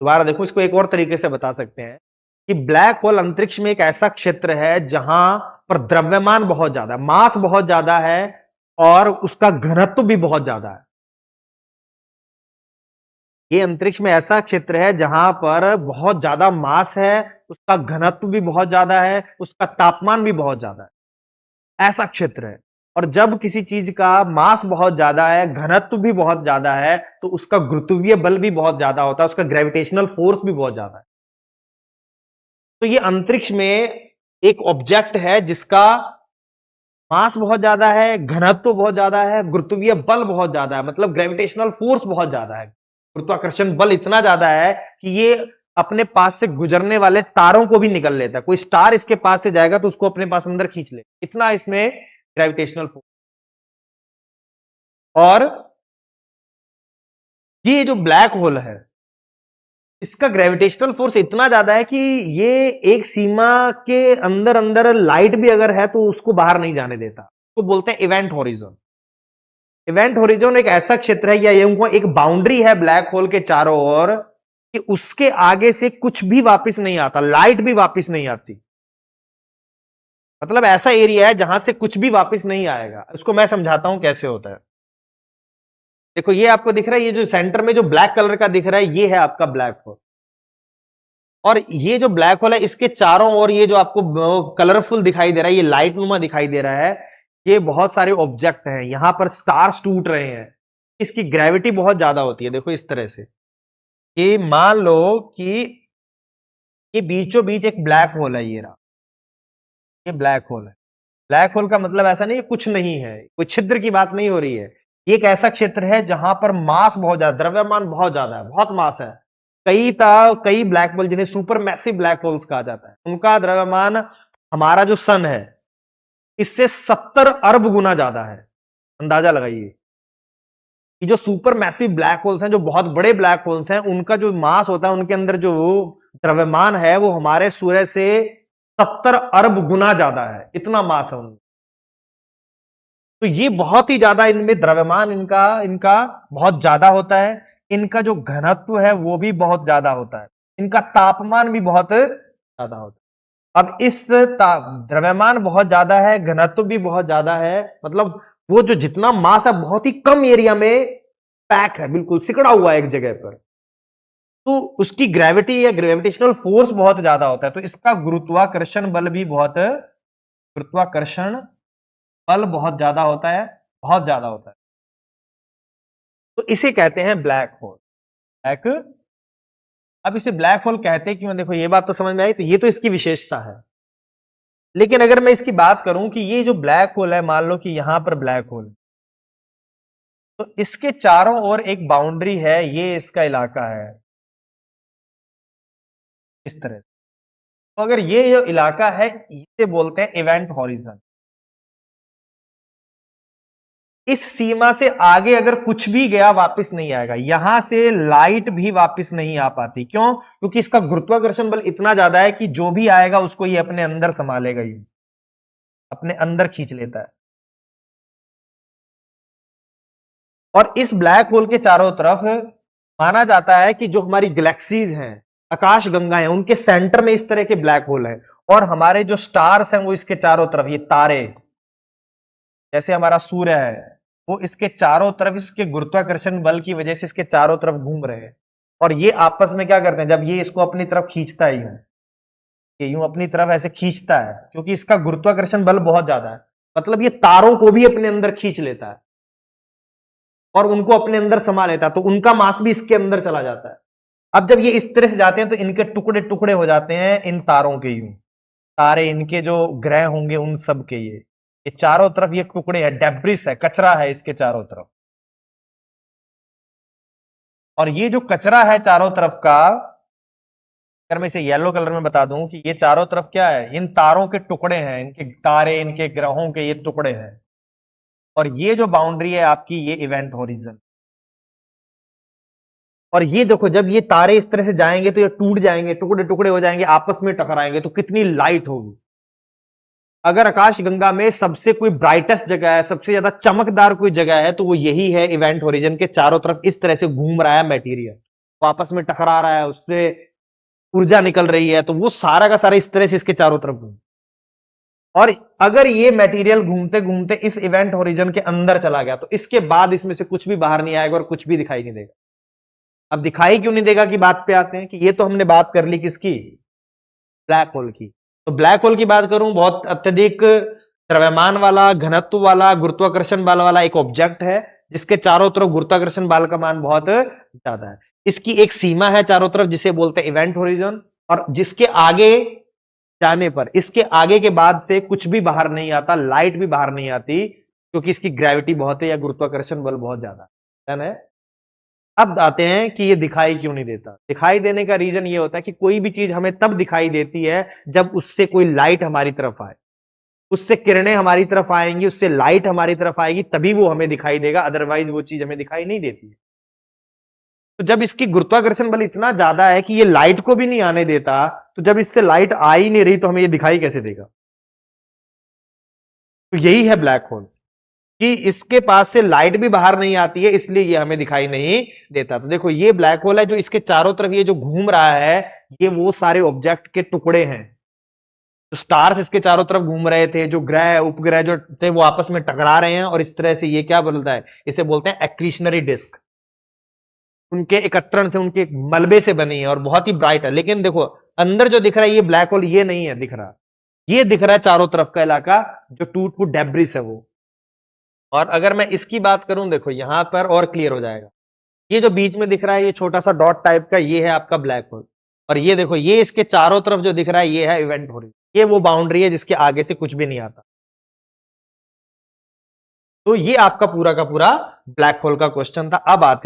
दोबारा देखो, इसको एक और तरीके से बता सकते हैं कि ब्लैक होल अंतरिक्ष में एक ऐसा क्षेत्र है जहां पर द्रव्यमान बहुत ज्यादा है, मास बहुत ज्यादा है और उसका घनत्व भी बहुत ज्यादा है। ये अंतरिक्ष में ऐसा क्षेत्र है जहां पर बहुत ज्यादा मास है, उसका घनत्व भी बहुत ज्यादा है, उसका तापमान भी बहुत ज्यादा है, ऐसा क्षेत्र है। और जब किसी चीज का मास बहुत ज्यादा है, घनत्व भी बहुत ज्यादा है, तो उसका गुरुत्वीय बल भी बहुत ज्यादा होता है, उसका ग्रेविटेशनल फोर्स भी बहुत ज्यादा है। तो ये अंतरिक्ष में एक ऑब्जेक्ट है जिसका मास बहुत ज्यादा है, घनत्व बहुत ज्यादा है, गुरुत्वीय बल बहुत ज्यादा है, मतलब ग्रेविटेशनल फोर्स बहुत ज्यादा है। गुरुत्वाकर्षण बल इतना ज्यादा है कि ये अपने पास से गुजरने वाले तारों को भी निकल लेता है। कोई स्टार इसके पास से जाएगा तो उसको अपने पास अंदर खींच ले, इतना इसमें ग्रेविटेशनल फोर्स। और ये जो ब्लैक होल है, इसका ग्रेविटेशनल फोर्स इतना ज्यादा है कि ये एक सीमा के अंदर अंदर लाइट भी अगर है तो उसको बाहर नहीं जाने देता। तो बोलते हैं इवेंट होरिजन। इवेंट होरिजन एक ऐसा क्षेत्र है या एक बाउंड्री है ब्लैक होल के चारों ओर कि उसके आगे से कुछ भी वापस नहीं आता, लाइट भी वापस नहीं आती। मतलब ऐसा एरिया है जहां से कुछ भी वापस नहीं आएगा। इसको मैं समझाता हूं कैसे होता है। देखो, ये आपको दिख रहा है, ये जो सेंटर में जो ब्लैक कलर का दिख रहा है, ये है आपका ब्लैक होल। और ये जो ब्लैक होल है, इसके चारों ओर ये जो आपको कलरफुल दिखाई दे रहा है, ये लाइट नुमा दिखाई दे रहा है, ये बहुत सारे ऑब्जेक्ट हैं। यहां पर स्टार्स टूट रहे हैं, इसकी ग्रेविटी बहुत ज्यादा होती है। देखो इस तरह से कि मान लो कि ये बीचों बीच एक ब्लैक होल है, ये रहा, ये ब्लैक होल है। ब्लैक होल का मतलब ऐसा नहीं है कुछ नहीं है, कोई छिद्र की बात नहीं हो रही है। ये एक ऐसा क्षेत्र है जहां पर मास बहुत ज्यादा, द्रव्यमान बहुत ज्यादा है, बहुत मास है। कई ब्लैक होल जिन्हें सुपर मैसिव ब्लैक होल्स कहा जाता है, उनका द्रव्यमान हमारा जो सन है इससे 70 अरब गुना ज्यादा है। अंदाजा लगाइए कि जो सुपर मैसिव ब्लैक होल्स हैं, जो बहुत बड़े ब्लैक होल्स हैं, उनका जो मास होता है, उनके अंदर जो द्रव्यमान है, वो हमारे सूर्य से 70 अरब गुना ज्यादा है। इतना मास है उनका। तो ये बहुत ही ज्यादा, इनमें द्रव्यमान इनका इनका बहुत ज्यादा होता है। इनका जो घनत्व है वो भी बहुत ज्यादा होता है, इनका तापमान भी बहुत ज्यादा होता है। अब इस द्रव्यमान बहुत ज्यादा है, घनत्व भी बहुत ज्यादा है, मतलब वो जो जितना मास है बहुत ही कम एरिया में पैक है, बिल्कुल सिकड़ा हुआ है एक जगह पर। तो उसकी ग्रेविटी या ग्रेविटेशनल फोर्स बहुत ज्यादा होता है, तो इसका गुरुत्वाकर्षण बल भी गुरुत्वाकर्षण बल बहुत ज्यादा होता है, बहुत ज्यादा होता है। तो इसे कहते हैं ब्लैक होल। ब्लैक, अब इसे ब्लैक होल कहते क्यों? देखो ये बात तो समझ में आई, तो ये तो इसकी विशेषता है। लेकिन अगर मैं इसकी बात करूं कि ये जो ब्लैक होल है, मान लो कि यहां पर ब्लैक होल, तो इसके चारों ओर एक बाउंड्री है, ये इसका इलाका है इस तरह से। तो अगर ये जो इलाका है, इसे बोलते हैं इवेंट हॉरिजन। इस सीमा से आगे अगर कुछ भी गया वापस नहीं आएगा। यहां से लाइट भी वापस नहीं आ पाती। क्यों? क्योंकि इसका गुरुत्वाकर्षण बल इतना ज्यादा है कि जो भी आएगा उसको ये अपने अंदर समा लेगा, ये अपने अंदर खींच लेता है। और इस ब्लैक होल के चारों तरफ माना जाता है कि जो हमारी गैलेक्सीज हैं, आकाश गंगा है, उनके सेंटर में इस तरह के ब्लैक होल है। और हमारे जो स्टार्स हैं वो इसके चारों तरफ, ये तारे जैसे हमारा सूर्य है, वो इसके चारों तरफ इसके गुरुत्वाकर्षण बल की वजह से इसके चारों तरफ घूम रहे हैं। और ये आपस में क्या करते हैं, जब ये इसको अपनी तरफ खींचता है, ये यूं अपनी तरफ ऐसे खींचता है, क्योंकि इसका गुरुत्वाकर्षण बल बहुत ज्यादा है, मतलब ये तारों को भी अपने अंदर खींच लेता है और उनको अपने अंदर समा लेता है, तो उनका मास भी इसके अंदर चला जाता है। अब जब ये इस तरह से जाते हैं तो इनके टुकड़े टुकड़े हो जाते हैं, इन तारों के, यूं तारे इनके जो ग्रह होंगे उन सब के, ये चारों तरफ ये टुकड़े है, डेब्रिस है, कचरा है इसके चारों तरफ। और ये जो कचरा है चारों तरफ का, अगर मैं इसे येलो कलर में बता दूं कि ये चारों तरफ क्या है, इन तारों के टुकड़े हैं, इनके तारे, इनके ग्रहों के ये टुकड़े हैं। और ये जो बाउंड्री है आपकी, ये इवेंट होरिजन। और ये देखो, जब ये तारे इस तरह से जाएंगे तो ये टूट जाएंगे, टुकड़े टुकड़े हो जाएंगे, आपस में टकराएंगे, तो कितनी लाइट होगी। अगर आकाश गंगा में सबसे कोई ब्राइटेस्ट जगह है, सबसे ज्यादा चमकदार कोई जगह है, तो वो यही है, इवेंट होरिजन के चारों तरफ इस तरह से घूम रहा है मटेरियल। वो आपस में टकरा रहा है, उससे ऊर्जा निकल रही है, तो वो सारा का सारा इस तरह से इसके चारों तरफ घूम, और अगर ये मटेरियल घूमते घूमते इस इवेंट होरिजन के अंदर चला गया तो इसके बाद इसमें से कुछ भी बाहर नहीं आएगा और कुछ भी दिखाई नहीं देगा। अब दिखाई क्यों नहीं देगा की बात पे आते हैं कि ये तो हमने बात कर ली किसकी, ब्लैक होल की। तो ब्लैक होल की बात करूं, बहुत अत्यधिक द्रव्यमान वाला, घनत्व वाला, गुरुत्वाकर्षण बल वाला एक ऑब्जेक्ट है जिसके चारों तरफ गुरुत्वाकर्षण बल का मान बहुत ज्यादा है। इसकी एक सीमा है चारों तरफ जिसे बोलते हैं इवेंट होरिजन, और जिसके आगे जाने पर, इसके आगे के बाद से कुछ भी बाहर नहीं आता, लाइट भी बाहर नहीं आती, क्योंकि इसकी ग्रेविटी बहुत है या गुरुत्वाकर्षण बल बहुत ज्यादा है। अब आते हैं कि ये दिखाई क्यों नहीं देता। दिखाई देने का रीजन ये होता है कि कोई भी चीज हमें तब दिखाई देती है जब उससे कोई लाइट हमारी तरफ आए, उससे किरणें हमारी तरफ आएंगी, उससे लाइट हमारी तरफ आएगी, तभी वो हमें दिखाई देगा, अदरवाइज वो चीज हमें दिखाई नहीं देती है। तो जब इसकी गुरुत्वाकर्षण बल इतना ज्यादा है कि ये लाइट को भी नहीं आने देता, तो जब इससे लाइट आ ही नहीं रही तो हमें ये दिखाई कैसे देगा। तो यही है ब्लैक होल, कि इसके पास से लाइट भी बाहर नहीं आती है, इसलिए ये हमें दिखाई नहीं देता। तो देखो ये ब्लैक होल है, जो इसके चारों तरफ ये जो घूम रहा है, ये वो सारे ऑब्जेक्ट के टुकड़े हैं। तो स्टार्स इसके चारों तरफ घूम रहे थे, जो ग्रह उपग्रह जो थे वो आपस में टकरा रहे हैं, और इस तरह से ये क्या बोलता है, इसे बोलते हैं एक्रीशनरी डिस्क। उनके एकत्रण से, उनके मलबे से बनी है और बहुत ही ब्राइट है। लेकिन देखो अंदर जो दिख रहा है ये ब्लैक होल ये नहीं है दिख रहा, ये दिख रहा है चारों तरफ का इलाका जो टूट फूट डेब्रिस है वो। और अगर मैं इसकी बात करूं, देखो यहां पर और क्लियर हो जाएगा। ये जो बीच में दिख रहा है ये छोटा सा डॉट टाइप का, ये है आपका ब्लैक होल। और ये देखो ये इसके चारों तरफ जो दिख रहा है ये है इवेंट होरिजन, ये वो बाउंड्री है जिसके आगे से कुछ भी नहीं आता। तो ये आपका पूरा का पूरा ब्लैक होल का क्वेश्चन था। अब आते